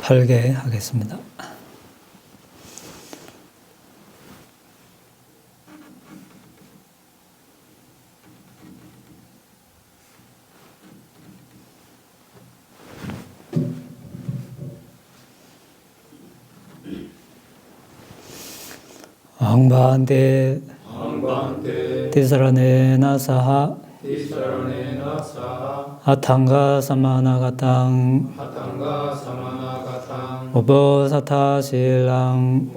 설계하겠습니다. 앙반데 티사라네나 사하 아탕가 사마나가탕 오보사타 실랑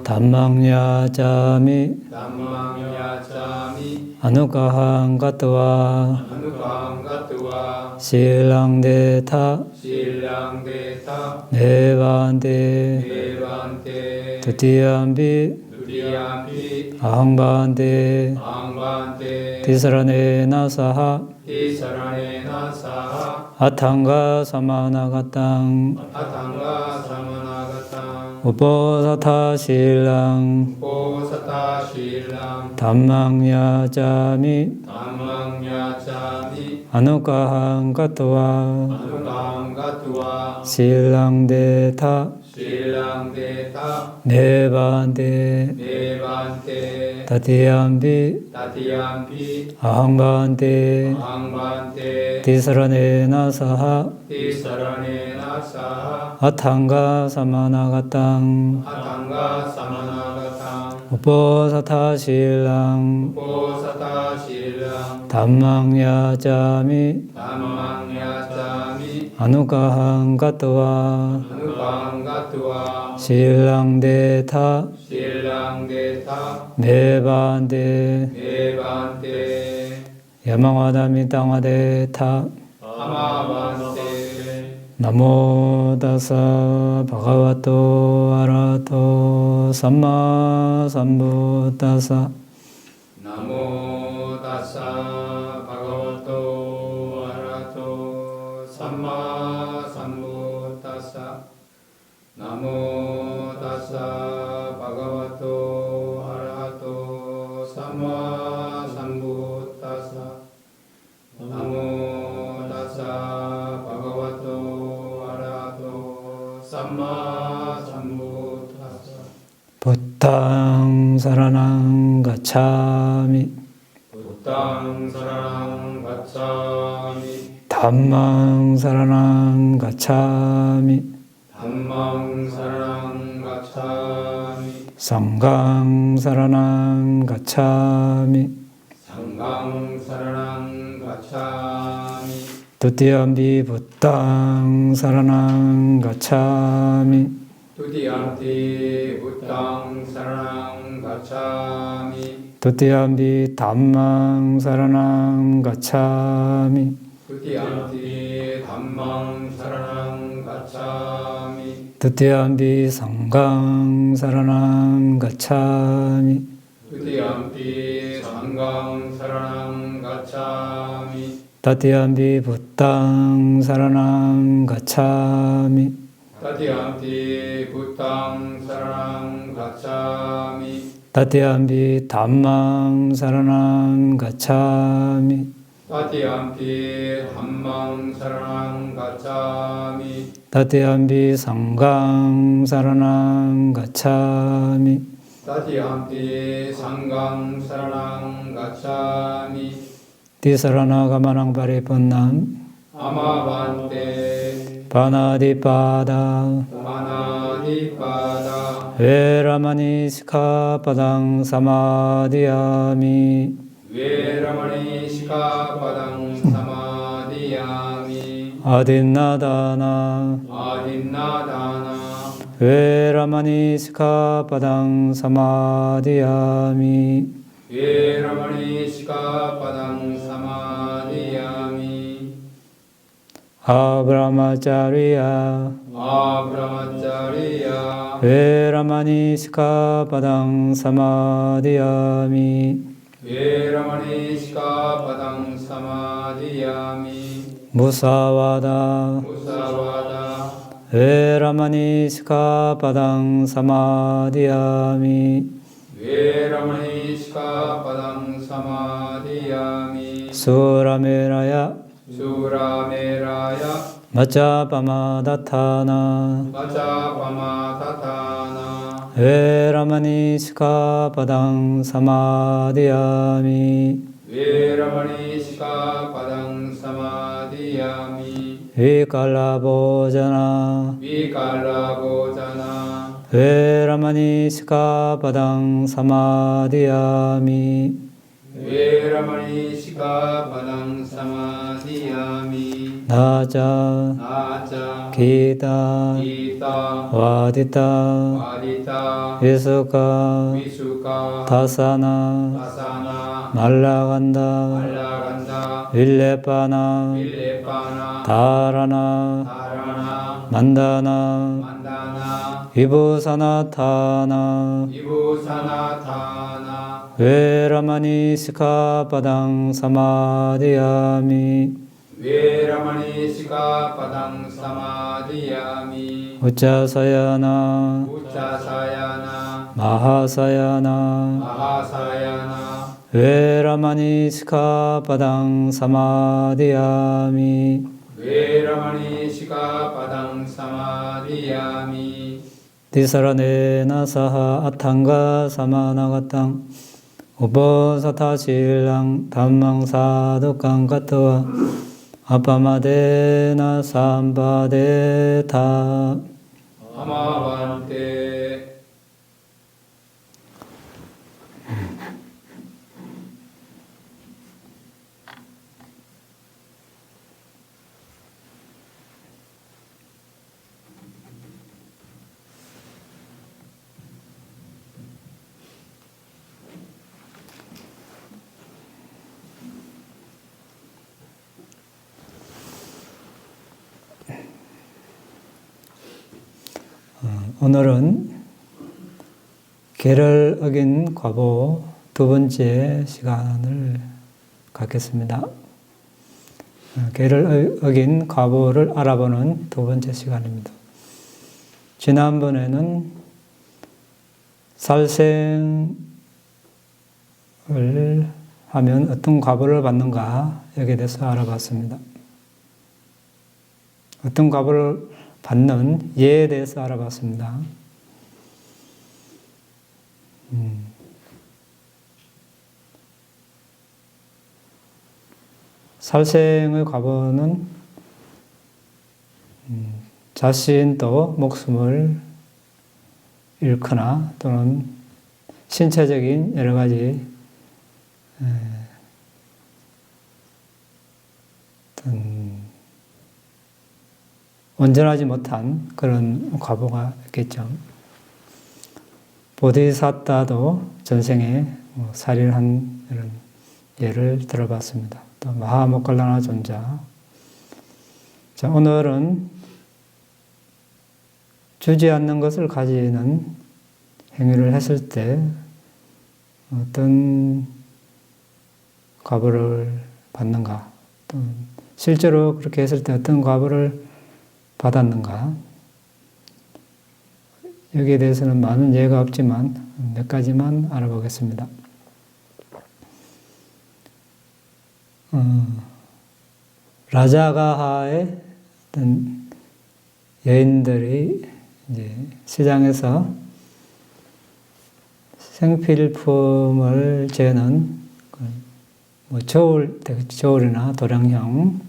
담망야자미 아누가항 가트와 실랑데타 네반데 두티암비 아항반데 티사라네나 사하 아탕가 사마나가탕 우보사타 실랑 담망야자미 아누가항 가트와 실랑데타 네반데 다티암비 아항반데 티사라네나 사하 아탕가 사마나가탕 우보사타 실랑 담망야자미 아누가항 가트와 실랑데타 네반데 야망와다미 땅와데타 나모다사 바가와토 아라토 삼마 삼부다사 나모다사 바가와토 아라토 삼마 삼부다사 나모다사 바가와토 아라토 삼마 삼부다사 나모다사 바가와토 아라토 삼마 삼부다사 부탕 사라낭 가차미 부탕 사라낭 가차미 담망 사라낭 가차미 담망 사라낭 가차미 상강 사라낭 가차미 상강 사라낭 가차미 두티암비 부탕 사라낭 가차미 두티암피 부탕 사라낭 가차미 두티암비 담망 사라낭 가차미 두티암피 담망 사라낭 가차미 두티암비 상강 사라낭 가차미 두티암피 상강 사라낭 가차미 다티암비 부탕 사라낭 가차미 따티암피 부탕 사라낭 가차미 다티암비 담망 사라낭 가차미 따티암피 담망 사라낭 가차미 다티암비 상강 사라낭 가차미 따티암피 상강 사라낭 가차미 티사라나 가마낭 바리펀남 아마반테 바나디파다 바나디파다 베라마니 시카파당 사마디야미 웨라마니 시카파당 사마디야미 아딘나다나 아딘나다나 베라마니 시카파당 사마디야미 웨라마니 시카파당 사마디야미 아브라마차리야 아브라마차리야 베라마니 시카파당 사마디야미 웨라마니 시카파당 사마디야미 무사와다 무사와다 베라마니 시카파당 사마디야미 웨라마니 시카파당 사마디야미 수라메라야 수라메라야 마짜빠마다타나 마짜빠마다타나 베라마니 시카바당 사마디야미 웨라마니 시카바당 사마디야미 위칼라보자나 위칼라보자나 베라마니 시카바당 사마디야미 웨라마니 시카바당 사마디야미 나자 나짜 기타 기타 와디타 와디타 위수카 위수카 다사나 다사나 말라간다 말라간다 윌레빠나 빌레빠나 다라나 다라나 만다나 만다나 위부사나타나 위부사나타나 웨라마니 시카바당 사마디야미 웨라마니 시카바당 사마디야미 우짜사야나 우짜사야나 마하사야나 마하사야나 웨라마니 시카바당 사마디야미 웨라마니 시카바당 사마디야미 디사라네나 사하 아탕가 사마나가땅 우보사타실랑 담망사두깡 가트와 아빠마데나 삼바데타 아마반테 오늘은 계를 어긴 과보 두 번째 시간을 갖겠습니다. 계를 어긴 과보를 알아보는 두 번째 시간입니다. 지난번에는 살생을 하면 어떤 과보를 받는가 여기에 대해서 알아봤습니다. 어떤 과보를 받는 예에 대해서 알아봤습니다. 살생의 과보는 자신도 목숨을 잃거나 또는 신체적인 여러 가지 온전하지 못한 그런 과보가 있겠죠. 보디사타도 전생에 살인한 이런 예를 들어봤습니다. 또 마하모칼라나 존자. 자, 오늘은 주지 않는 것을 가지는 행위를 했을 때 어떤 과보를 받는가, 또 실제로 그렇게 했을 때 어떤 과보를 받았는가. 여기에 대해서는 많은 예가 없지만 몇 가지만 알아보겠습니다. 라자가하의 어떤 여인들이 이제 시장에서 생필품을 재는 저울이나 도량형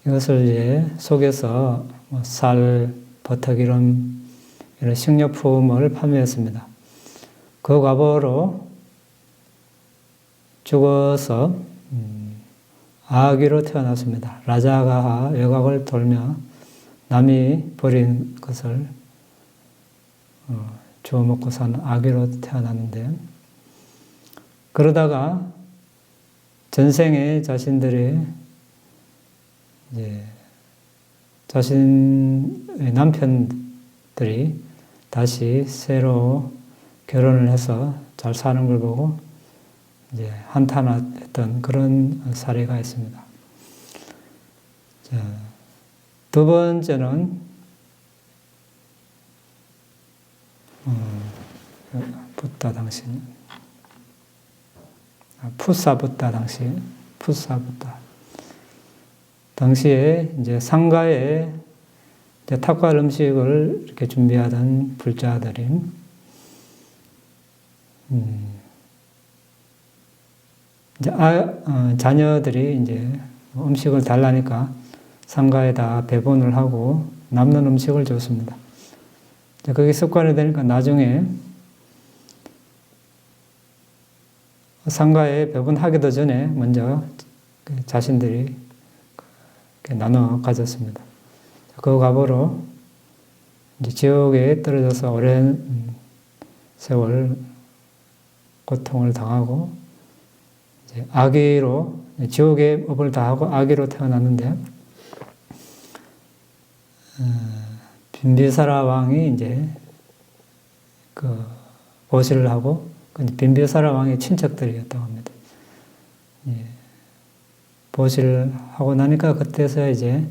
이것을 이제 속에서 쌀, 버터기름 이런 식료품을 판매했습니다. 그 과보로 죽어서 아기로 태어났습니다. 라자가하 외곽을 돌며 남이 버린 것을 주워 먹고 산 아기로 태어났는데, 그러다가 전생에 자신들이 이제 자신의 남편들이 다시 새로 결혼을 해서 잘 사는 걸 보고 이제 한탄했던 그런 사례가 있습니다. 자, 두 번째는 붓다 당신, 푸사 붓다 당신, 푸사 붓다. 당시에 이제 상가에 이제 탁발 음식을 이렇게 준비하던 불자들이 이제 자녀들이 이제 음식을 달라니까 상가에다 배분을 하고 남는 음식을 줬습니다. 그게 습관이 되니까 나중에 상가에 배분하기도 전에 먼저 자신들이 나눠 가졌습니다. 그 과보로 이제 지옥에 떨어져서 오랜 세월 고통을 당하고 이제 아기로 지옥의 업을 다하고 아기로 태어났는데 빈비사라 왕이 이제 그 보시를 하고 빈비사라 왕의 친척들이었다고 합니다. 예. 보시를 하고 나니까 그때서야 이제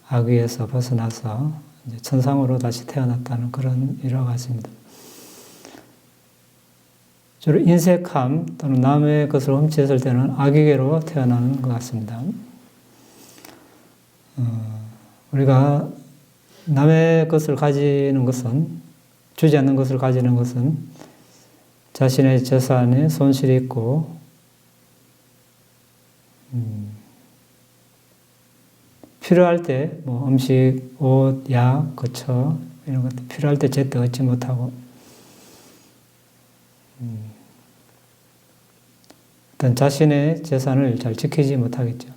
악위에서 벗어나서 이제 천상으로 다시 태어났다는 그런 일화가 있습니다. 주로 인색함 또는 남의 것을 훔쳤을 때는 악의계로 태어나는 것 같습니다. 우리가 남의 것을 가지는 것은, 주지 않는 것을 가지는 것은 자신의 재산에 손실이 있고 필요할 때 뭐 음식, 옷, 약, 거처 이런 것들 필요할 때 제때 얻지 못하고 어떤 자신의 재산을 잘 지키지 못하겠죠.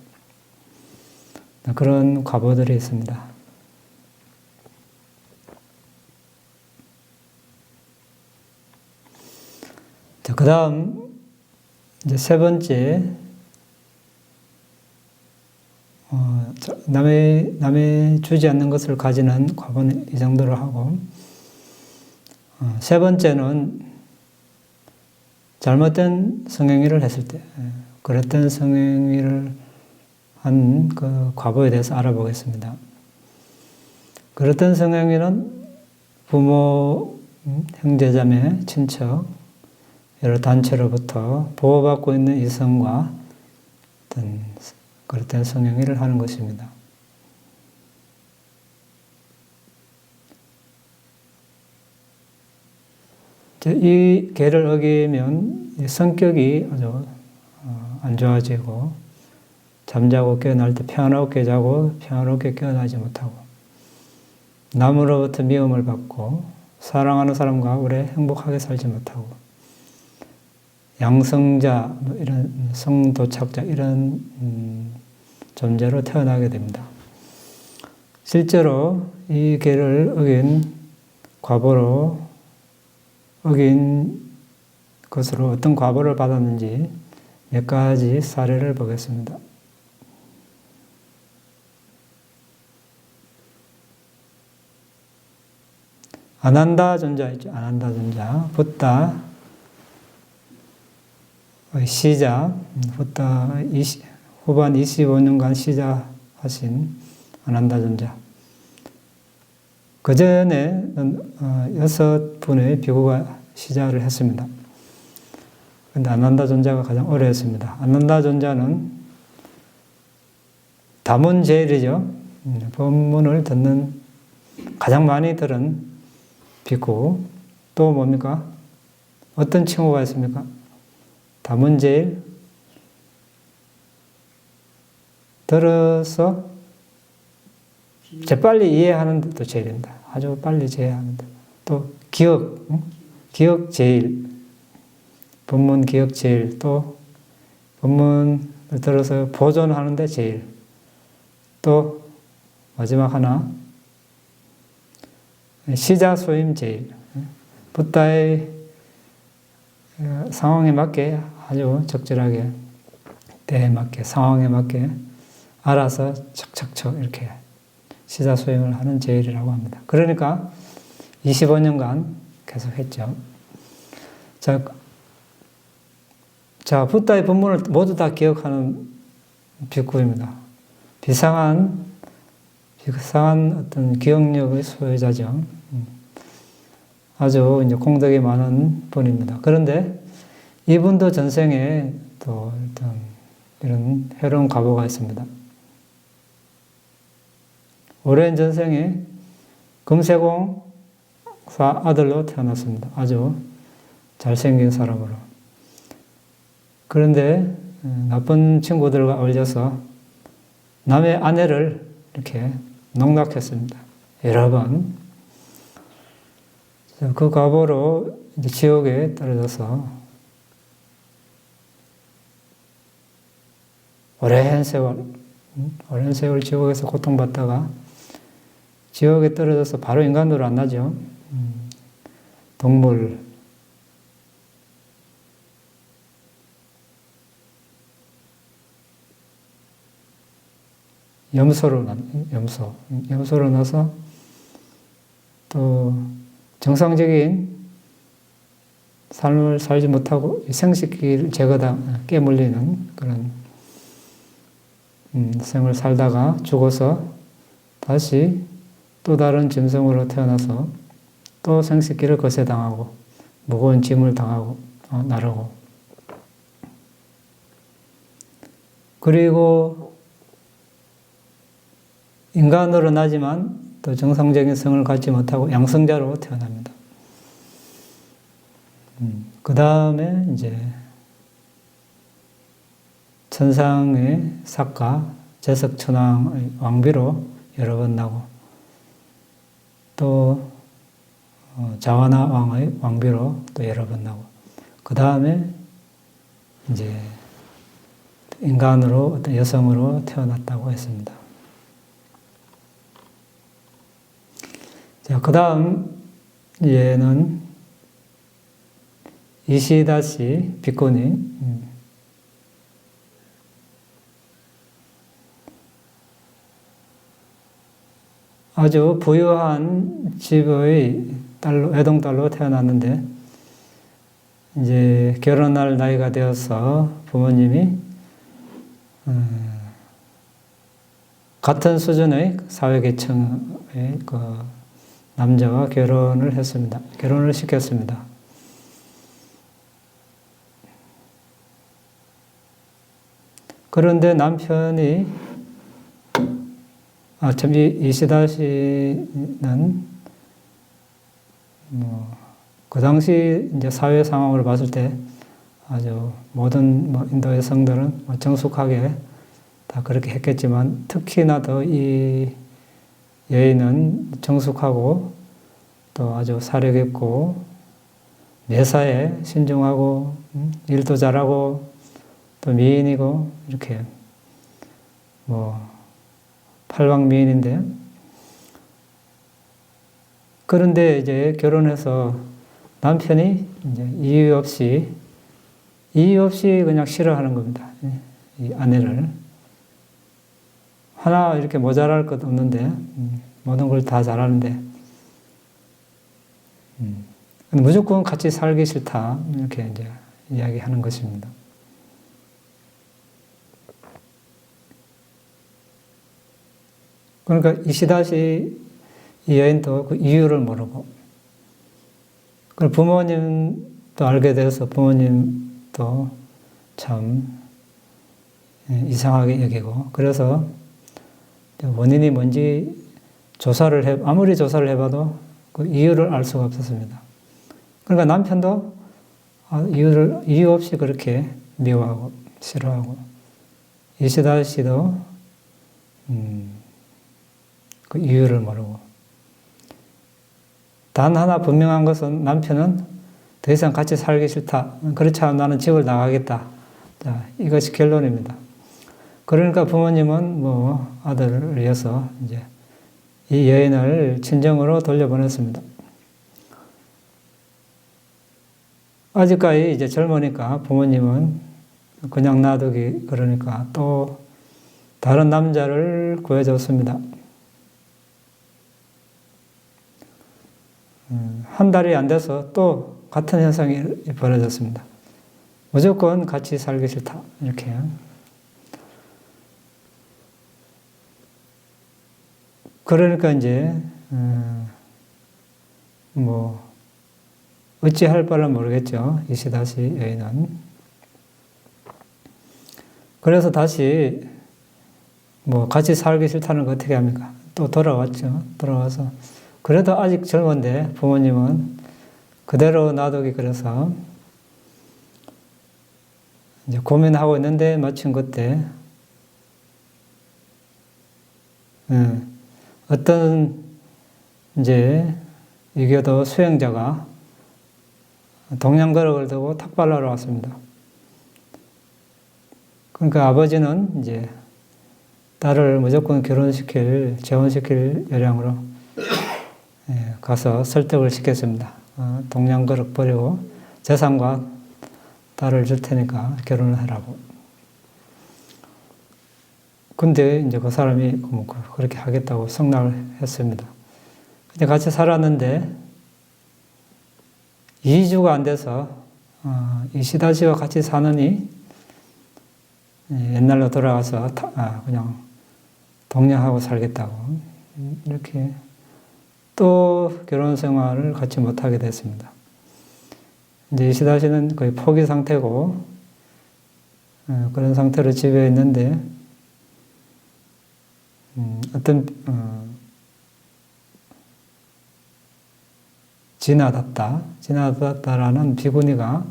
그런 과보들이 있습니다. 자, 그 다음 이제 세 번째 남의 주지 않는 것을 가지는 과보는 이 정도로 하고 세 번째는 잘못된 성행위를 했을 때 그랬던 성행위를 한 그 과보에 대해서 알아보겠습니다. 그랬던 성행위는 부모, 형제자매, 친척 여러 단체로부터 보호받고 있는 이성과 어떤 그릇된 성행위를 하는 것입니다. 이 계를 어기면 성격이 아주 안 좋아지고 잠자고 깨어날 때 평안롭게 자고 평안롭게 깨어나지 못하고 남으로부터 미움을 받고 사랑하는 사람과 오래 행복하게 살지 못하고 양성자, 이런 성도착자 이런 존재로 태어나게 됩니다. 실제로 이 계를 어긴 과보로 어긴 것으로 어떤 과보를 받았는지 몇 가지 사례를 보겠습니다. 아난다 존자 있죠. 아난다 존자. 붓다 시자, 붓다 후반 25년간 시자하신 아난다 존자. 그 전에 6분의 비구가 시자를 했습니다. 그런데 아난다 존자가 가장 오래 했습니다. 아난다 존자는 다문제일이죠. 법문을 듣는 가장 많이 들은 비구. 또 뭡니까? 어떤 칭호가 있습니까? 다문제일. 들어서 재빨리 이해하는 데도 제일입니다. 아주 빨리 이해하는데. 또 기억 제일. 법문 기억 제일. 또 법문을 들어서 보존하는데 제일. 또 마지막 하나 시자 소임 제일. 붓다의 상황에 맞게 아주 적절하게 때에 맞게 상황에 맞게 알아서 척척척 이렇게 시자 소임을 하는 제일이라고 합니다. 그러니까 25년간 계속 했죠. 자, 붓다의 법문을 모두 다 기억하는 비구입니다. 비상한 어떤 기억력의 소유자죠. 아주 이제 공덕이 많은 분입니다. 그런데 이분도 전생에 또 어떤 이런 해로운 과보가 있습니다. 오랜 전생에 금세공사 아들로 태어났습니다. 아주 잘생긴 사람으로. 그런데 나쁜 친구들과 어울려서 남의 아내를 이렇게 농락했습니다. 여러 번. 그 과보로 이제 지옥에 떨어져서 오랜 세월 지옥에서 고통받다가 지옥에 떨어져서 바로 인간으로 안 나죠. 동물, 염소로 나서 또 정상적인 삶을 살지 못하고 생식기를 깨물리는 그런 생을 살다가 죽어서 다시 또 다른 짐승으로 태어나서 또 생식기를 거세당하고 무거운 짐을 당하고 나르고 그리고 인간으로 나지만 또 정상적인 성을 갖지 못하고 양성자로 태어납니다. 그 다음에 이제 천상의 삭가 제석천왕의 왕비로 여러 번 나고 또 자와나 왕의 왕비로 또 여러 번 나고 그 다음에 이제 인간으로 어떤 여성으로 태어났다고 했습니다. 자, 그 다음 얘는 이시다시 비코니 아주 부유한 집의 딸로, 외동딸로 태어났는데 이제 결혼할 나이가 되어서 부모님이 같은 수준의 사회계층의 그 남자와 결혼을 했습니다. 결혼을 시켰습니다. 그런데 남편이 이시다 씨는 그 당시 이제 사회 상황을 봤을 때 아주 모든 인도 여성들은 정숙하게 다 그렇게 했겠지만 특히나 더 이 여인은 정숙하고 또 아주 사려 깊고 매사에 신중하고 일도 잘하고 또 미인이고 이렇게 팔방미인인데 그런데 이제 결혼해서 남편이 이제 이유 없이 그냥 싫어하는 겁니다. 이 아내를. 하나 이렇게 모자랄 것 없는데 모든 걸 다 잘하는데 무조건 같이 살기 싫다 이렇게 이제 이야기하는 것입니다. 그러니까 이시다시 이 여인도 그 이유를 모르고 그리고 부모님도 알게 돼서 부모님도 참 이상하게 여기고 그래서 원인이 뭔지 아무리 조사를 해봐도 그 이유를 알 수가 없었습니다. 그러니까 남편도 이유 없이 그렇게 미워하고 싫어하고 이시다 씨도 그 이유를 모르고 단 하나 분명한 것은 남편은 더 이상 같이 살기 싫다. 그렇지 않으면 나는 집을 나가겠다. 자, 이것이 결론입니다. 그러니까 부모님은 아들을 위해서 이제 이 여인을 친정으로 돌려보냈습니다. 아직까지 이제 젊으니까 부모님은 그냥 놔두기 그러니까 또 다른 남자를 구해줬습니다. 한 달이 안 돼서 또 같은 현상이 벌어졌습니다. 무조건 같이 살기 싫다. 이렇게. 그러니까 이제, 어찌할 바를 모르겠죠. 이시다시 여인은. 그래서 다시 뭐 같이 살기 싫다는 거 어떻게 합니까? 또 돌아왔죠. 돌아와서 그래도 아직 젊은데 부모님은 그대로 놔두기 그래서 이제 고민하고 있는데 마침 그때 어떤 이제 이교도 수행자가 동양거럭을 두고 탁발하러 왔습니다. 그러니까 아버지는 이제 딸을 무조건 재혼시킬 요량으로 가서 설득을 시켰습니다. 동양거럭 버리고 재산과 딸을 줄 테니까 결혼을 하라고. 근데 이제 그 사람이 그렇게 하겠다고 승낙을 했습니다. 근데 같이 살았는데 2주가 안 돼서 이시다 씨와 같이 사느니 옛날로 돌아가서 그냥 동냥하고 살겠다고 이렇게 또 결혼 생활을 같이 못하게 됐습니다. 이제 이시다 씨는 거의 포기 상태고 그런 상태로 집에 있는데 어떤 지나다다라는 비구니가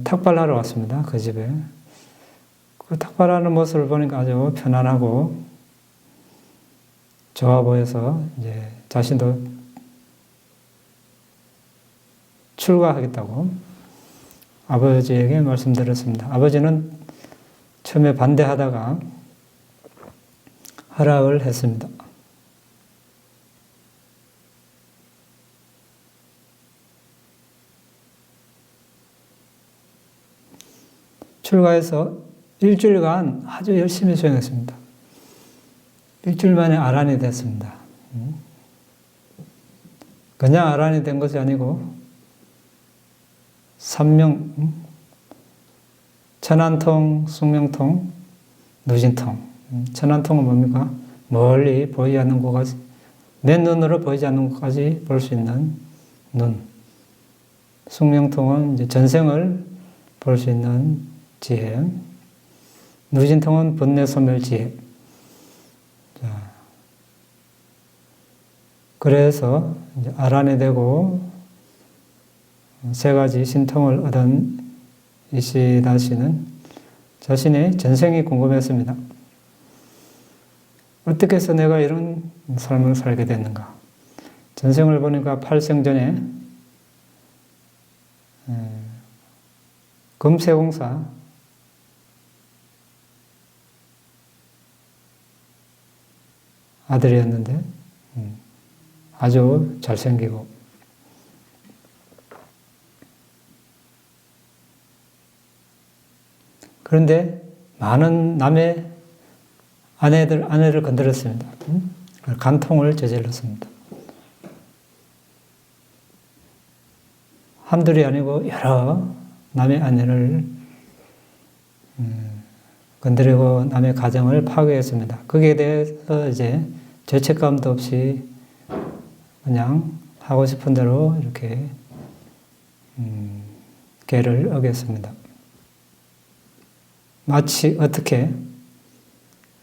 탁발하러 왔습니다. 그 집에. 그 탁발하는 모습을 보니까 아주 편안하고 좋아 보여서 이제 자신도 출가하겠다고 아버지에게 말씀드렸습니다. 아버지는 처음에 반대하다가 허락을 했습니다. 출가해서 일주일간 아주 열심히 수행했습니다. 일주일 만에 아란이 됐습니다. 그냥 아란이 된 것이 아니고 삼명, 천안통, 숙명통, 누진통. 천안통은 뭡니까? 멀리 보이지 않는 곳까지, 맨눈으로 보이지 않는 곳까지 볼 수 있는 눈. 숙명통은 이제 전생을 볼 수 있는 지혜. 누진통은 번뇌 소멸 지혜. 자, 그래서 이제 아란이 되고 세 가지 신통을 얻은 이시다 씨는 자신의 전생이 궁금했습니다. 어떻게 해서 내가 이런 삶을 살게 됐는가? 전생을 보니까 8생전에 금세공사 아들이었는데 아주 잘생기고 그런데 많은 남의 아내를 건드렸습니다. 간통을 저질렀습니다. 한둘이 아니고 여러 남의 아내를 건드리고 남의 가정을 파괴했습니다. 거기에 대해서 이제 죄책감도 없이 그냥 하고 싶은 대로 이렇게 계를 어겼습니다. 마치 어떻게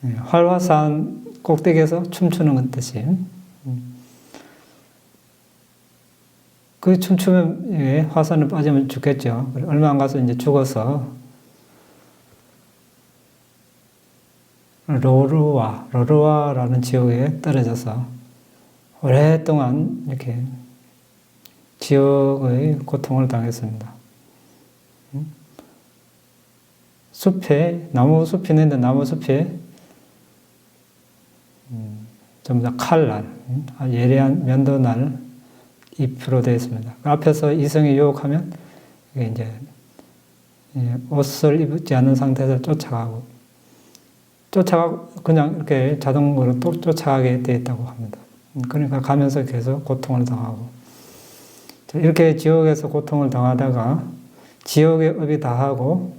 활화산 꼭대기에서 춤추는 것 듯이 그 춤추면 화산에 빠지면 죽겠죠. 얼마 안 가서 이제 죽어서 로루아라는 지옥에 떨어져서 오랫동안 이렇게 지옥의 고통을 당했습니다. 숲에 나무 숲이 있는데 나무 숲에 전부 다 칼날, 예리한 면도날 잎으로 되어 있습니다. 그 앞에서 이성이 유혹하면 이게 이제 옷을 입지 않은 상태에서 쫓아가고 그냥 이렇게 자동으로 또 쫓아가게 되어 있다고 합니다. 그러니까 가면서 계속 고통을 당하고 이렇게 지옥에서 고통을 당하다가 지옥의 업이 다하고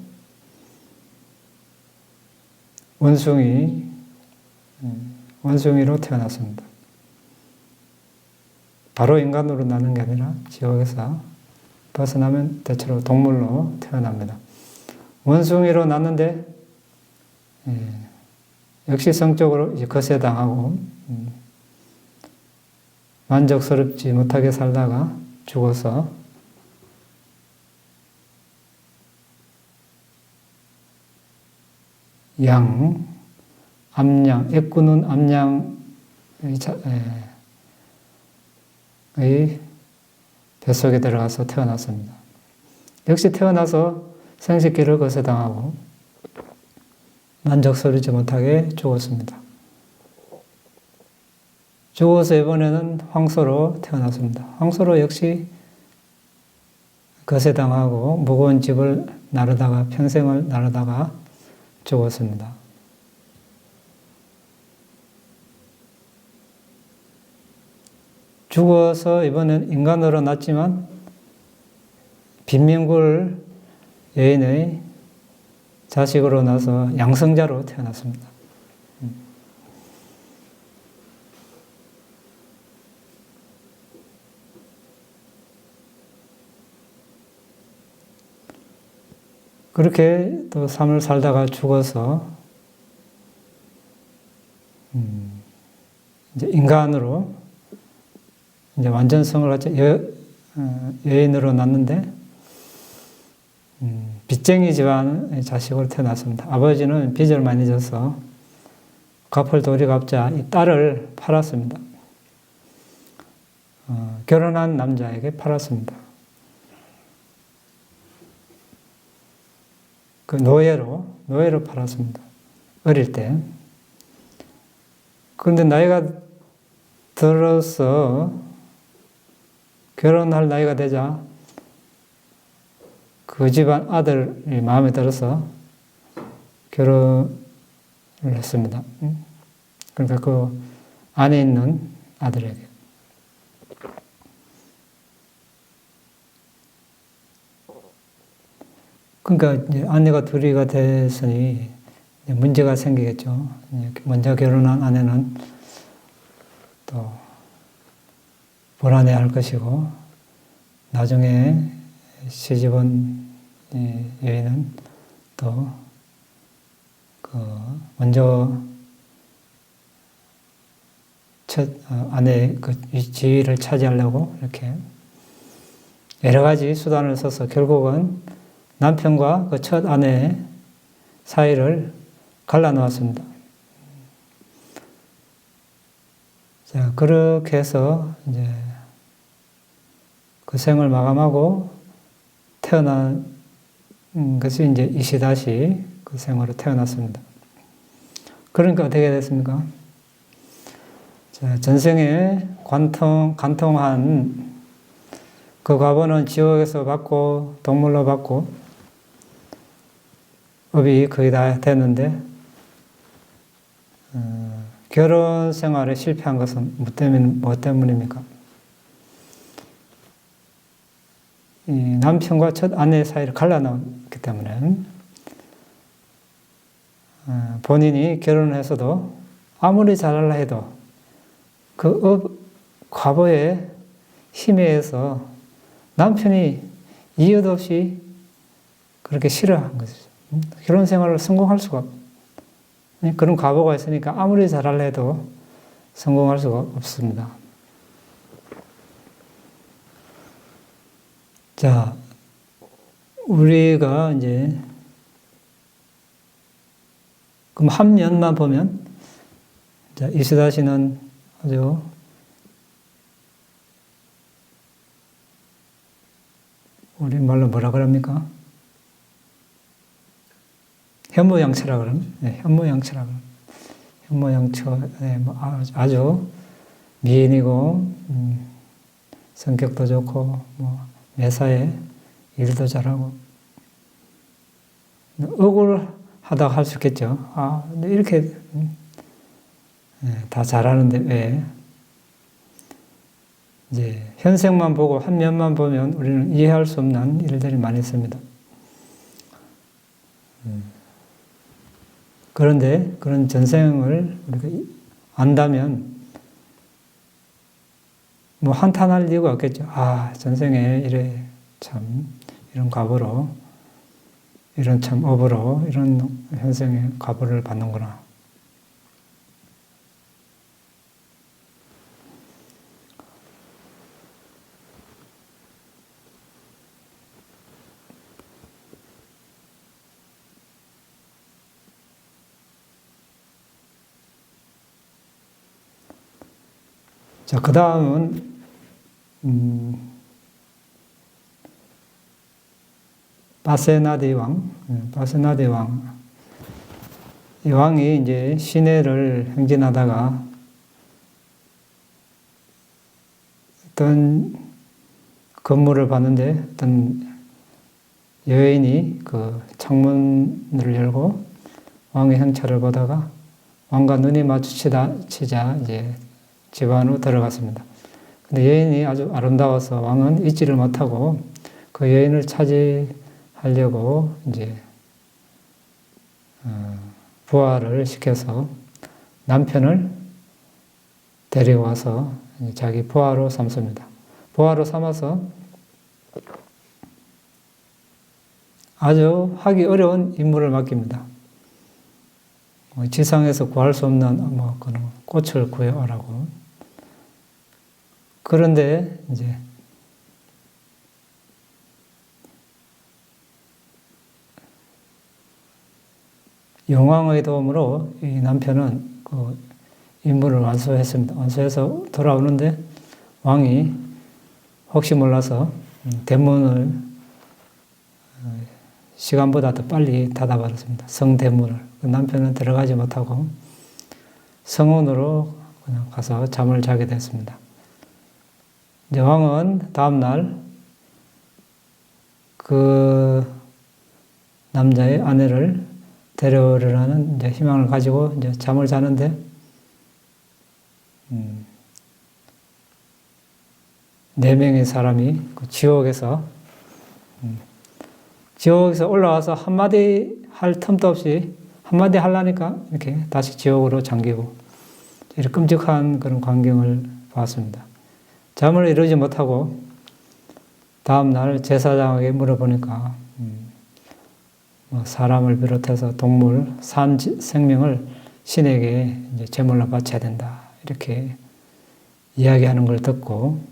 원숭이로 태어났습니다. 바로 인간으로 나는 게 아니라 지옥에서 벗어나면 대체로 동물로 태어납니다. 원숭이로 났는데 역시 성적으로 이제 거세당하고 만족스럽지 못하게 살다가 죽어서 양, 암양, 애꾸는 암양의 뱃속에 들어가서 태어났습니다. 역시 태어나서 생식기를 거세당하고 만족스럽지 못하게 죽었습니다. 죽어서 이번에는 황소로 태어났습니다. 황소로 역시 거세당하고 무거운 집을 나르다가 평생을 나르다가 죽었습니다. 죽어서 이번엔 인간으로 났지만 빈민굴 여인의 자식으로 나서 양성자로 태어났습니다. 그렇게 또 삶을 살다가 죽어서 이제 인간으로 이제 완전성을 갖지 여인으로 났는데 빚쟁이 집안의 자식으로 태어났습니다. 아버지는 빚을 많이 져서 갚을 도리가 없자 이 딸을 팔았습니다. 결혼한 남자에게 팔았습니다. 그 노예로 팔았습니다. 어릴 때. 그런데 나이가 들어서 결혼할 나이가 되자 그 집안 아들이 마음에 들어서 결혼을 했습니다. 그러니까 그 안에 있는 아들에게. 그러니까 이제 아내가 둘이가 됐으니 문제가 생기겠죠. 먼저 결혼한 아내는 또 불안해할 것이고 나중에 시집온 여인은 또 먼저 첫 아내의 그 지위를 차지하려고 이렇게 여러 가지 수단을 써서 결국은 남편과 그 첫 아내의 사이를 갈라놓았습니다. 자, 그렇게 해서 이제 그 생을 마감하고 태어난 것이 이제 이시다시 그 생으로 태어났습니다. 그러니까 어떻게 됐습니까? 자, 전생에 관통한 그 과보는 지옥에서 받고 동물로 받고 업이 거의 다 됐는데 결혼 생활에 실패한 것은 뭐 때문입니까? 이 남편과 첫 아내 사이를 갈라놓기 때문에 본인이 결혼을 해서도 아무리 잘하려 해도 그 과거의 힘에 의해서 남편이 이유도 없이 그렇게 싫어한 것이죠. 결혼 생활을 성공할 수가 없어요. 그런 과거가 있으니까 아무리 잘하려 해도 성공할 수가 없습니다. 자, 우리가 이제 그럼 한 면만 보면 자, 이시다시는 아주 우리 말로 뭐라 그럽니까? 현모양처라 그러면, 현모양처라 그러면, 현모양처, 뭐 아주 미인이고, 성격도 좋고, 뭐 매사에 일도 잘하고, 억울하다고 할 수 있겠죠. 아, 근데 이렇게 다 잘하는데 왜? 이제 현생만 보고 한 면만 보면 우리는 이해할 수 없는 일들이 많이 있습니다. 그런데 그런 전생을 우리가 안다면 뭐 한탄할 이유가 없겠죠. 아, 전생에 이래 참 이런 과보로 이런 참 업으로 이런 현생의 과보를 받는구나. 자, 그 다음은 바세나데 왕, 바세나데 왕. 이 왕이 이제 시내를 행진하다가 어떤 건물을 봤는데 어떤 여인이 그 창문을 열고 왕의 행차를 보다가 왕과 눈이 마주치자 이제 집 안으로 들어갔습니다. 근데 여인이 아주 아름다워서 왕은 잊지를 못하고 그 여인을 차지하려고 이제 부하를 시켜서 남편을 데리고 와서 자기 부하로 삼습니다. 부하로 삼아서 아주 하기 어려운 임무를 맡깁니다. 지상에서 구할 수 없는 그런 꽃을 구해오라고. 그런데 이제 용왕의 도움으로 이 남편은 그 임무를 완수했습니다. 완수해서 돌아오는데 왕이 혹시 몰라서 대문을 시간보다 더 빨리 닫아버렸습니다. 성대문을. 남편은 들어가지 못하고 성원으로 그냥 가서 잠을 자게 됐습니다. 이제 왕은 다음날 그 남자의 아내를 데려오려는 이제 희망을 가지고 이제 잠을 자는데, 네 명의 사람이 그 지옥에서 올라와서 한마디 할 틈도 없이 한마디 하려니까 이렇게 다시 지옥으로 잠기고, 이렇게 끔찍한 그런 광경을 보았습니다. 잠을 이루지 못하고 다음날 제사장에게 물어보니까 사람을 비롯해서 동물, 산 생명을 신에게 이제 제물로 바쳐야 된다, 이렇게 이야기하는 걸 듣고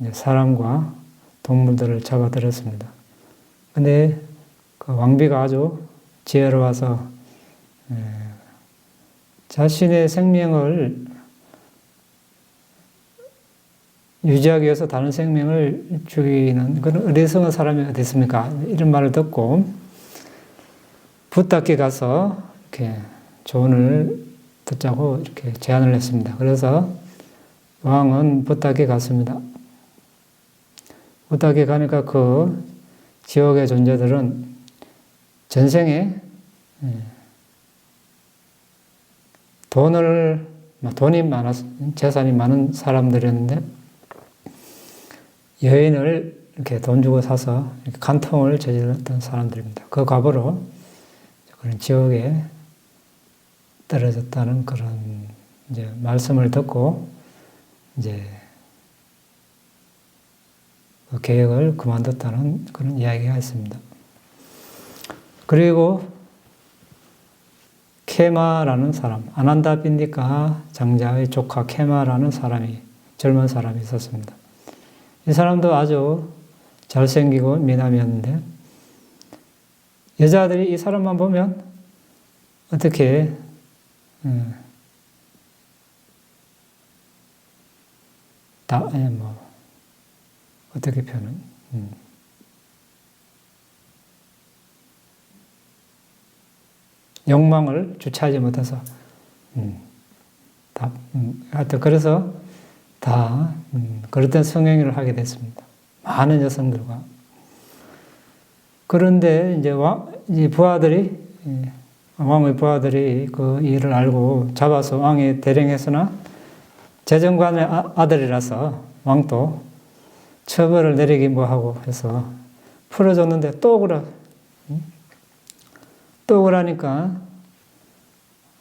이제 사람과 동물들을 잡아들였습니다. 근데 그 왕비가 아주 지혜로워서 자신의 생명을 유지하기 위해서 다른 생명을 죽이는 그런 어리석은 사람이 어디 있습니까? 이런 말을 듣고 붓닦이 가서 이렇게 조언을 듣자고 이렇게 제안을 했습니다. 그래서 왕은 붓닦이 갔습니다. 붓닦이 가니까 그 지옥의 존재들은 전생에 돈이 많아서 재산이 많은 사람들이었는데 여인을 이렇게 돈 주고 사서 이렇게 간통을 저질렀던 사람들입니다. 그 과보로 그런 지옥에 떨어졌다는 그런 이제 말씀을 듣고 이제 그 계획을 그만뒀다는 그런 이야기가 있습니다. 그리고 케마라는 사람, 아난다 빈디카 장자의 조카 케마라는 젊은 사람이 있었습니다. 이 사람도 아주 잘생기고 미남이었는데 여자들이 이 사람만 보면 어떻게 어떻게 표현은 욕망을 주체하지 못해서 하여튼 그래서 다 그릇된 성행위를 하게 됐습니다. 많은 여성들과. 그런데 이제 왕의 부하들이 그 일을 알고 잡아서 왕이 대령했으나 재정관의 아들이라서 왕도 처벌을 내리기 뭐하고 해서 풀어줬는데 또 그러니까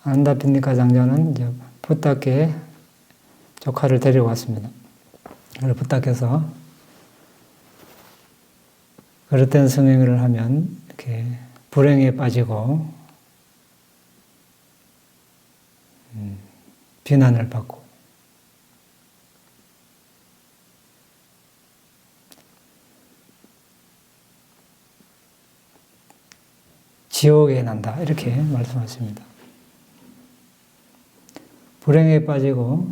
아난다 빈디카 장자는 이제 붓닦이의 조카를 데리고 왔습니다. 그래서 붓닦여서 그릇된 성행위를 하면 이렇게 불행에 빠지고 비난을 받고 지옥에 난다, 이렇게 말씀하십니다. 불행에 빠지고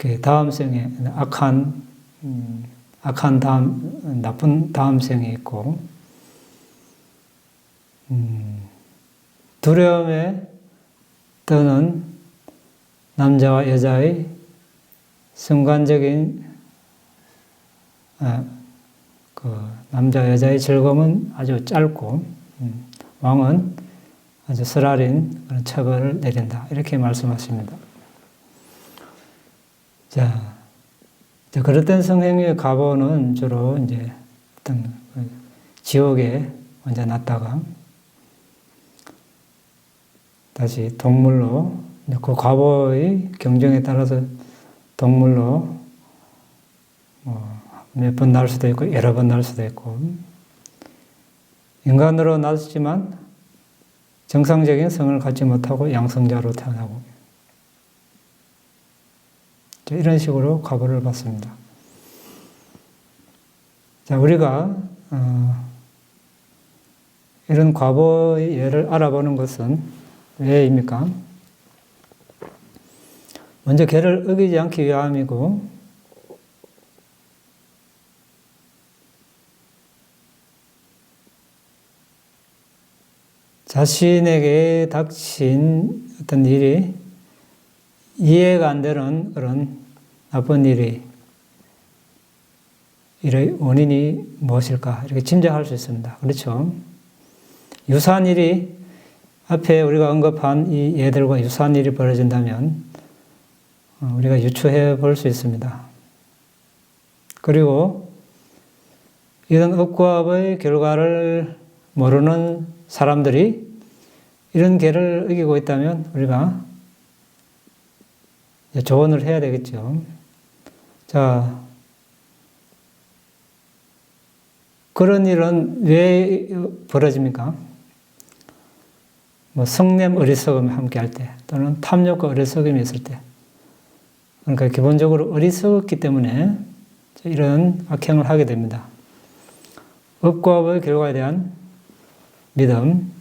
그 다음 생에 악한 다음, 나쁜 다음 생이 있고, 두려움에 떠는 남자와 여자의 순간적인 그 남자 여자의 즐거움은 아주 짧고 왕은 아주 쓰라린 그런 처벌을 내린다 이렇게 말씀하십니다. 자, 그릇된 성행위의 과보는 주로 이제 어떤 지옥에 먼저 났다가 다시 동물로 그 과보의 경중에 따라서 동물로 몇 번 날 수도 있고 여러 번 날 수도 있고 인간으로 났지만 정상적인 성을 갖지 못하고 양성자로 태어나고 이런 식으로 과보를 받습니다. 자, 우리가 이런 과보의 예를 알아보는 것은 왜입니까? 먼저 계를 어기지 않기 위함이고 자신에게 닥친 어떤 일이 이해가 안 되는 그런 나쁜 일이 이의 원인이 무엇일까 이렇게 짐작할 수 있습니다. 그렇죠? 유사한 일이 앞에 우리가 언급한 이 예들과 유사한 일이 벌어진다면 우리가 유추해 볼 수 있습니다. 그리고 이런 업과 업의 결과를 모르는 사람들이 이런 계를 어기고 있다면 우리가 조언을 해야 되겠죠. 자, 그런 일은 왜 벌어집니까? 성냄 어리석음이 함께 할 때, 또는 탐욕과 어리석음이 있을 때. 그러니까 기본적으로 어리석었기 때문에 이런 악행을 하게 됩니다. 업과 업의 결과에 대한 믿음,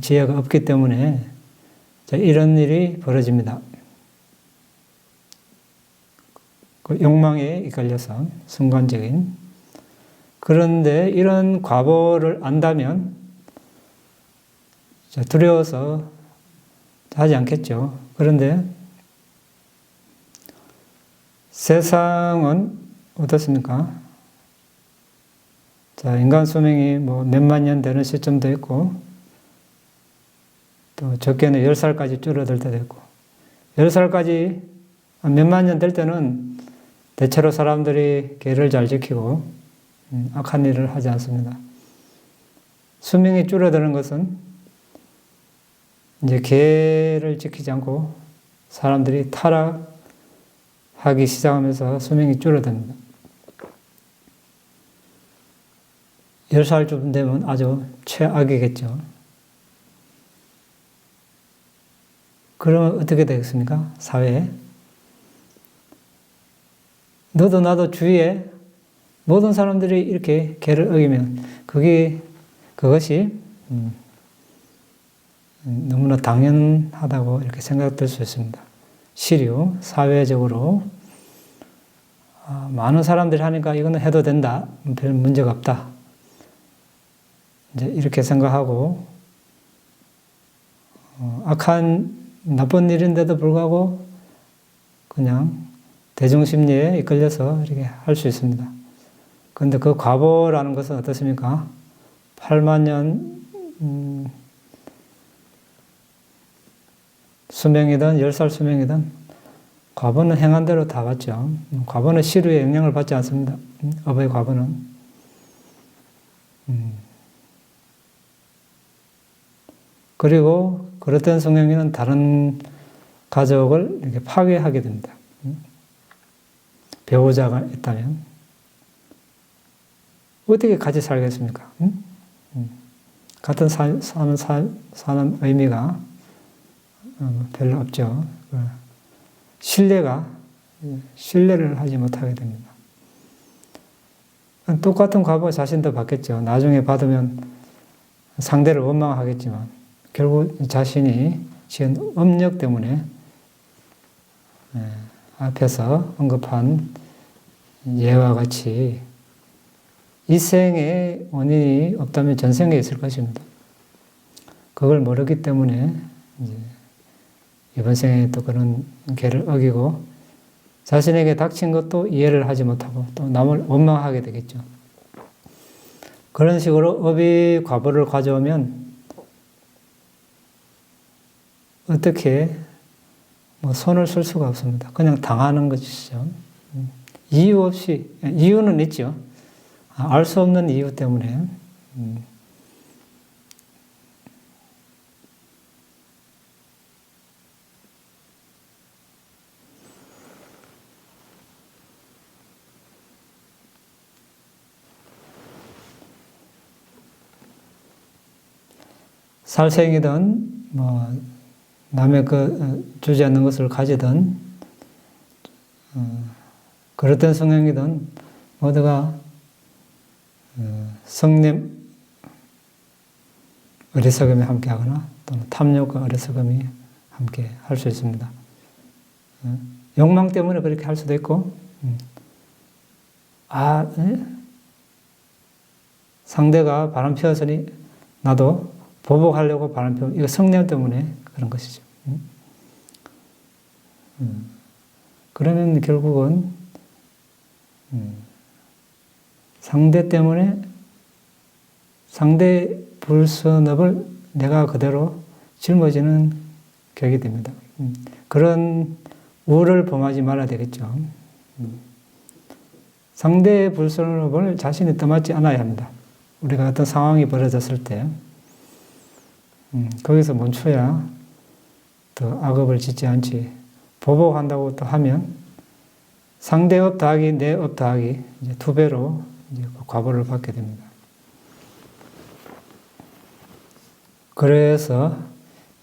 지혜가 없기 때문에 이런 일이 벌어집니다. 그 욕망에 이끌려서 순간적인. 그런데 이런 과보를 안다면 두려워서 하지 않겠죠. 그런데 세상은 어떻습니까? 자, 인간 수명이 몇만 년 되는 시점도 있고, 또 적게는 10살까지 줄어들 때도 있고, 10살까지 몇만 년 될 때는 대체로 사람들이 계를 잘 지키고, 악한 일을 하지 않습니다. 수명이 줄어드는 것은 이제 계를 지키지 않고 사람들이 타락하기 시작하면서 수명이 줄어듭니다. 10살쯤 되면 아주 최악이겠죠. 그러면 어떻게 되겠습니까? 사회에. 너도 나도 주위에 모든 사람들이 이렇게 계를 어기면 그것이 너무나 당연하다고 이렇게 생각될 수 있습니다. 시류, 사회적으로 많은 사람들이 하니까 이거는 해도 된다. 별 문제가 없다. 이제 이렇게 생각하고 악한 나쁜 일인데도 불구하고 그냥 대중심리에 이끌려서 이렇게 할 수 있습니다. 그런데 그 과보라는 것은 어떻습니까? 8만 년 수명이든 10살 수명이든 과보는 행한 대로 다 받죠. 과보는 시류의 영향을 받지 않습니다. 업의 과보는. 그리고 그릇된 성행위는 다른 가족을 이렇게 파괴하게 됩니다. 배우자가 있다면 어떻게 같이 살겠습니까? 같은 사는 의미가 별로 없죠. 신뢰를 하지 못하게 됩니다. 똑같은 과보 자신도 받겠죠. 나중에 받으면 상대를 원망하겠지만 결국 자신이 지은 업력 때문에 앞에서 언급한 예와 같이 이 생에 원인이 없다면 전생에 있을 것입니다. 그걸 모르기 때문에 이제 이번 생에 또 그런 계를 어기고 자신에게 닥친 것도 이해를 하지 못하고 또 남을 원망하게 되겠죠. 그런 식으로 업이 과보를 가져오면 어떻게 손을 쓸 수가 없습니다. 그냥 당하는 것이죠. 이유 없이, 이유는 있죠. 알 수 없는 이유 때문에. 살생이든 남의 주지 않는 것을 가지든 그릇된 성향이든 모두가 성냄, 어리석음이 함께하거나 또는 탐욕과 어리석음이 함께 할 수 있습니다. 욕망 때문에 그렇게 할 수도 있고, 상대가 바람 피웠으니 나도 보복하려고 바람 피워, 이거 성냄 때문에 그런 것이죠. 그러면 결국은 상대 때문에 상대 불선업을 내가 그대로 짊어지는 격이 됩니다. 그런 우를 범하지 말아야 되겠죠. 상대의 불선업을 자신이 떠맡지 않아야 합니다. 우리가 어떤 상황이 벌어졌을 때 거기서 멈춰야 더 악업을 짓지 않지. 보복한다고 또 하면 상대 업 더하기 내 업 더하기 이제 2배로 이제 과보를 받게 됩니다. 그래서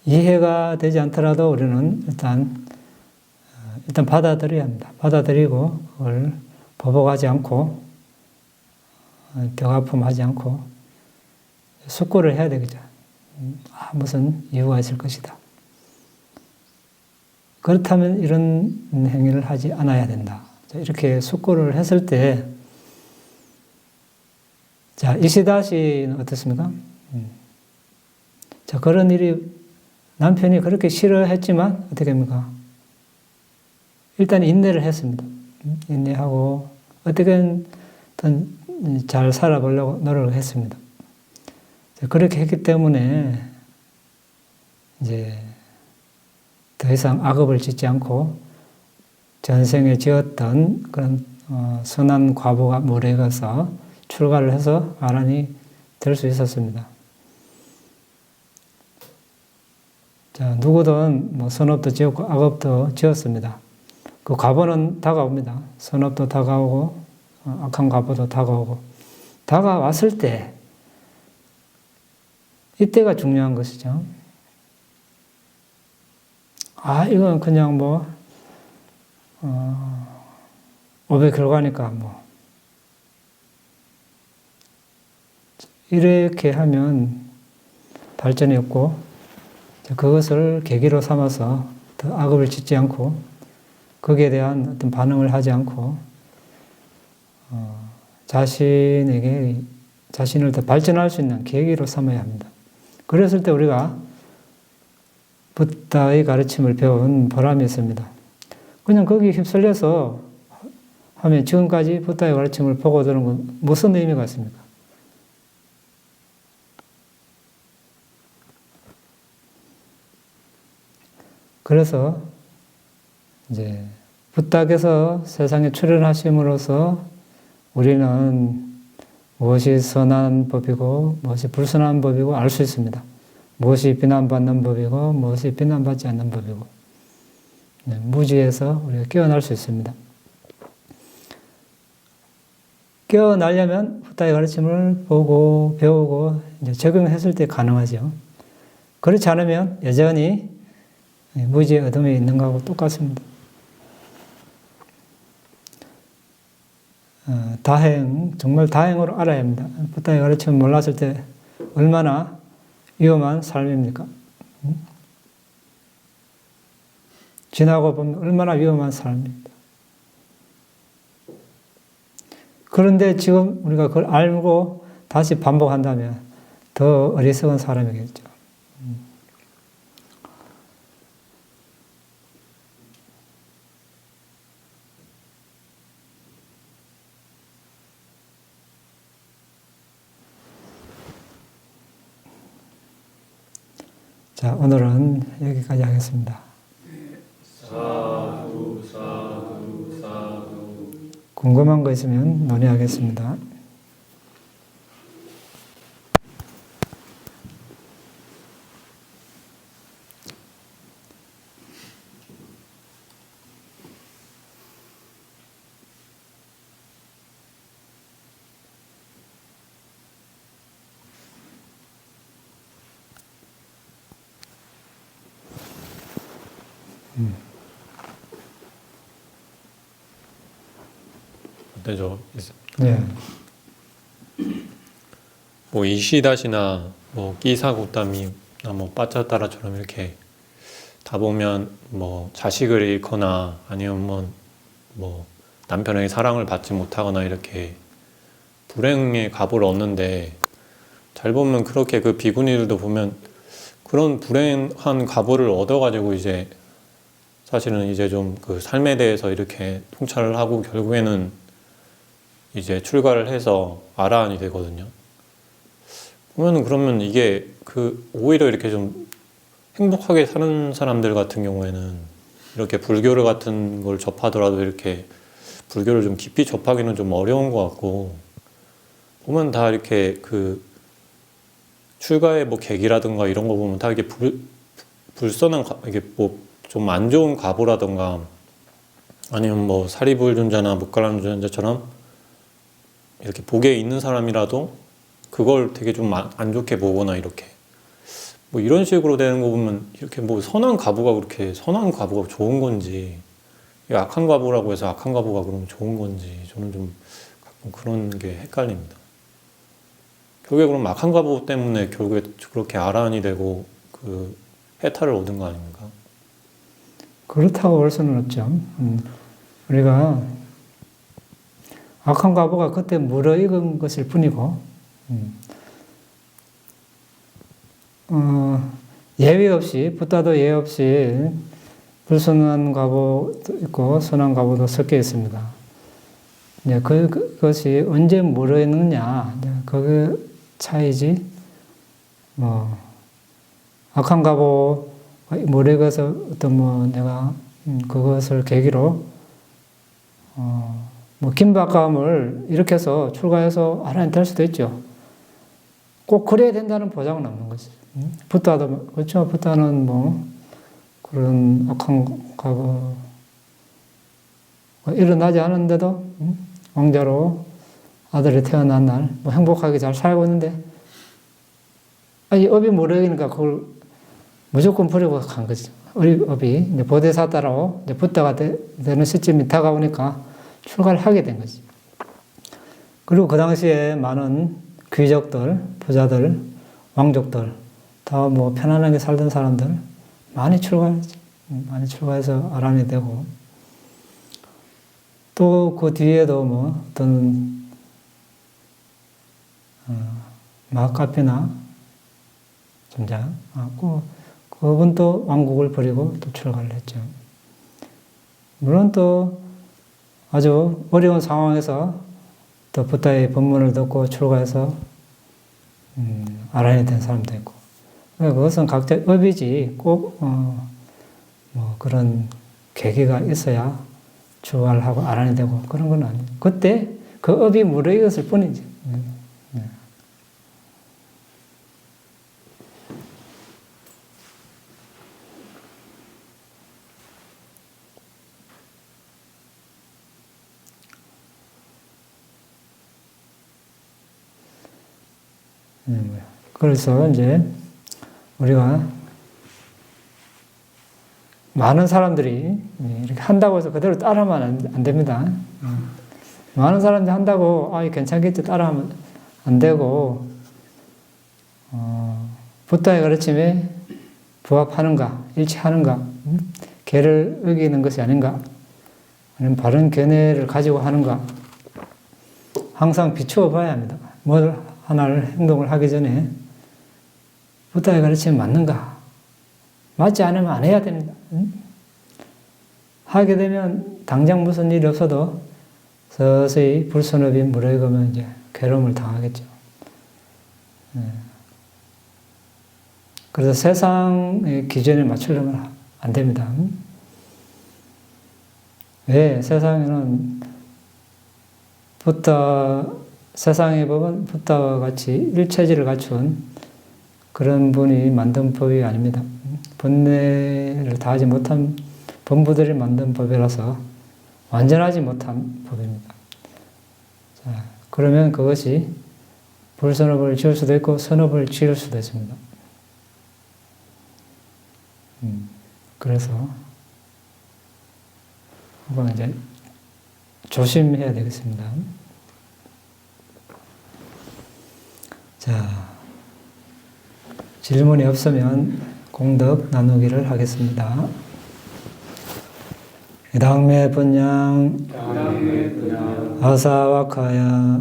이해가 되지 않더라도 우리는 일단 받아들여야 합니다. 받아들이고 그걸 보복하지 않고 격아픔하지 않고 숙고를 해야 되겠죠. 무슨 이유가 있을 것이다. 그렇다면 이런 행위를 하지 않아야 된다. 이렇게 숙고를 했을 때, 자, 이시다 씨는 어떻습니까? 자, 그런 일이 남편이 그렇게 싫어했지만 어떻게 합니까? 일단 인내를 했습니다. 인내하고 어떻게든 잘 살아보려고 노력을 했습니다. 그렇게 했기 때문에 이제 더 이상 악업을 짓지 않고 전생에 지었던 그런 선한 과보가 무르익어서 출가를 해서 아란이 될 수 있었습니다. 자, 누구든 선업도 지었고 악업도 지었습니다. 그 과보는 다가옵니다. 선업도 다가오고 악한 과보도 다가오고 다가왔을 때 이때가 중요한 것이죠. 이건 그냥 업의 결과니까 이렇게 하면 발전이 없고 그것을 계기로 삼아서 더 악업을 짓지 않고 거기에 대한 어떤 반응을 하지 않고 자신을 더 발전할 수 있는 계기로 삼아야 합니다. 그랬을 때 우리가 부다의 가르침을 배운 보람이 있습니다. 그냥 거기 휩쓸려서 하면 지금까지 부다의 가르침을 보고 들은 건 무슨 의미가 있습니까? 그래서 이제 부다께서 세상에 출현하심으로써 우리는 무엇이 선한 법이고 무엇이 불선한 법이고 알 수 있습니다. 무엇이 비난받는 법이고 무엇이 비난받지 않는 법이고 무지에서 우리가 깨어날 수 있습니다. 깨어나려면 부다의 가르침을 보고 배우고 이제 적용했을 때 가능하죠. 그렇지 않으면 여전히 무지의 어둠에 있는 것하고 똑같습니다. 정말 다행으로 알아야 합니다. 부다의 가르침을 몰랐을 때 얼마나 위험한 삶입니까? 지나고 보면 얼마나 위험한 삶입니다. 그런데 지금 우리가 그걸 알고 다시 반복한다면 더 어리석은 사람이겠죠. 자, 오늘은 여기까지 하겠습니다. 사두 사두 사두. 궁금한 거 있으면 논의하겠습니다. 어때죠? 네. 뭐 이시다시나 뭐 끼사고땀이나 뭐 빠짜따라처럼 이렇게 다 보면 뭐 자식을 잃거나 아니면 뭐 남편에게 사랑을 받지 못하거나 이렇게 불행의 값을 얻는데, 잘 보면 그렇게 그 비구니들도 보면 그런 불행한 값을 얻어가지고 이제 사실은 이제 좀 그 삶에 대해서 이렇게 통찰을 하고 결국에는 이제 출가를 해서 아라한이 되거든요. 보면은 그러면 이게 그 오히려 이렇게 좀 행복하게 사는 사람들 같은 경우에는 이렇게 불교를 같은 걸 접하더라도 이렇게 불교를 좀 깊이 접하기는 좀 어려운 것 같고, 보면 다 이렇게 그 출가의 뭐 계기라든가 이런 거 보면 다 이게 불선한 이게 뭐 좀 안 좋은 과보라든가 아니면 뭐 사리불존자나 묵가람존자처럼 이렇게 복에 있는 사람이라도 그걸 되게 좀 안 좋게 보거나 이렇게 뭐 이런 식으로 되는 거 보면 이렇게 뭐 선한 과보가 그렇게 선한 과보가 좋은 건지, 악한 과보라고 해서 악한 과보가 그러면 좋은 건지 저는 좀 가끔 그런 게 헷갈립니다. 결국에 그럼 악한 과보 때문에 결국에 그렇게 아라한이 되고 그 해탈을 얻은 거 아닙니까? 그렇다고 볼 수는 없죠. 우리가 악한 과보가 그때 무르익은 것일 뿐이고, 예외 없이, 붓다도 예외 없이 불순한 과보도 있고 선한 과보도 섞여 있습니다. 이제 그것이 언제 무르익느냐, 그 차이지. 뭐 악한 과보 무르익어서 어떤 뭐 내가 그것을 계기로 뭐 긴박감을 일으켜서 출가해서 아라한이 될 수도 있죠. 꼭 그래야 된다는 보장은 없는 거죠. 붓다도 그렇죠. 붓다는 뭐 그런 악한 과거 일어나지 않은데도 왕자로 아들이 태어난 날 뭐 행복하게 잘 살고 있는데, 이 업이 무르익으니까 그걸 무조건 버리고 간 거죠. 업이 이제 보데사타로 이제 붓다가 되는 시점이 다가오니까 출가를 하게 된 거지. 그리고 그 당시에 많은 귀족들, 부자들, 왕족들, 다 뭐 편안하게 살던 사람들 많이 출가했죠. 많이 출가해서 아란이 되고, 또 그 뒤에도 뭐 어떤 마카피나 점장, 그분도 왕국을 버리고 또 출가를 했죠. 물론 또 아주 어려운 상황에서 또 붓다의 법문을 듣고 출가해서 아란이 된 사람도 있고, 그것은 각자 업이지 꼭 뭐 그런 계기가 있어야 출가를 하고 아란이 되고 그런 건 아니에요. 그때 그 업이 무르익었을 뿐이지. 그래서 이제 우리가 많은 사람들이 이렇게 한다고 해서 그대로 따라하면 안 됩니다. 많은 사람들이 한다고 괜찮겠지 따라하면 안 되고, 붓다의 가르침에 부합하는가, 일치하는가, 계를 어기는 것이 아닌가, 아니면 바른 견해를 가지고 하는가, 항상 비추어 봐야 합니다. 뭘 하나를 행동을 하기 전에 부다의 가르침이 맞는가? 맞지 않으면 안 해야 됩니다. 하게 되면 당장 무슨 일이 없어도 서서히 불선업이 무르익으면 이제 괴로움을 당하겠죠. 그래서 세상의 기준에 맞추려면 안 됩니다. 왜? 세상에는 세상의 법은 부다와 같이 일체질을 갖춘 그런 분이 만든 법이 아닙니다. 본래를 다하지 못한 본부들이 만든 법이라서 완전하지 못한 법입니다. 자, 그러면 그것이 불선업을 지을 수도 있고 선업을 지을 수도 있습니다. 그래서 한번 이제 조심해야 되겠습니다. 자, 질문이 없으면 공덕 나누기를 하겠습니다. 이당매 분양 아사와카야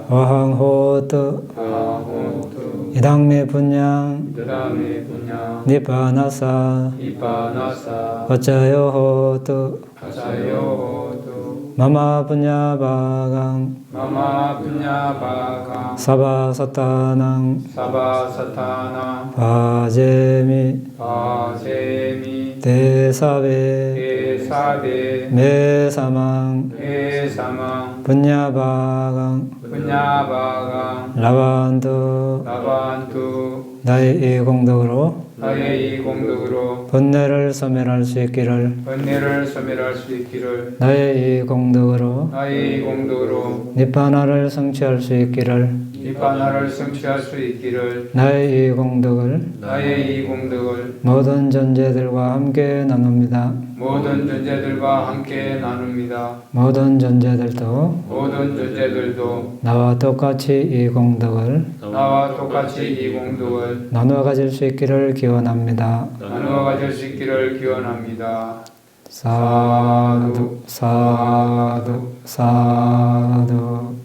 와항호트 이당매 분양 니바나사 와짜요호트 마마 분야바강 사바사타낭 바제미 대사베 메사망 분야바강 라반두 나의 이 공덕으로 번뇌를 소멸할 수 있기를 나의 이 공덕으로 니바나를 성취할 수 있기를 나의 이 공덕을 모든 존재들과 함께 나눕니다. 모든 존재들도 나와 똑같이 이 공덕을 나누어 가질 수 있기를 기원합니다. 사두 사두 사두